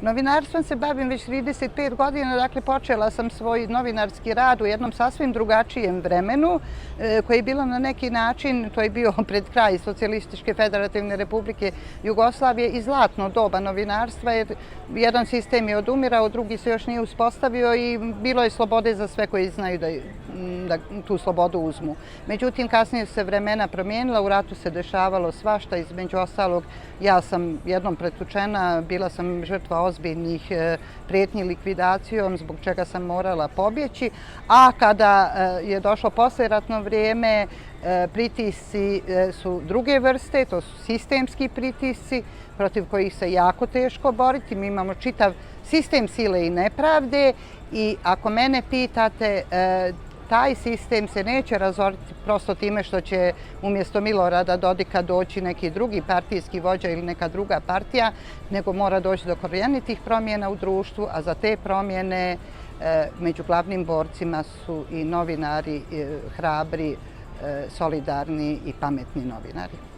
Novinarstvom se bavim već 35 godina, dakle počela sam svoj novinarski rad u jednom sasvim drugačijem vremenu, koje je bilo na neki način, to je bio pred kraj Socijalističke federativne republike Jugoslavije i zlatno doba novinarstva, jer jedan sistem je odumirao, drugi se još nije uspostavio i bilo je slobode za sve koji znaju da tu slobodu uzmu. Međutim, kasnije se vremena promijenila, u ratu se dešavalo svašta, između ostalog ja sam jednom pretučena, bila sam žrtva ozbiljnih prijetnji likvidacijom, zbog čega sam morala pobjeći, a kada je došlo poslijeratno vrijeme, pritisci su druge vrste, to su sistemski pritisci protiv kojih se jako teško boriti. Mi imamo čitav sistem sile i nepravde i ako mene pitate, taj sistem se neće razoriti prosto time što će umjesto Milorada Dodika doći neki drugi partijski vođa ili neka druga partija, nego mora doći do korjenitih promjena u društvu, a za te promjene među glavnim borcima su i novinari, hrabri, solidarni i pametni novinari.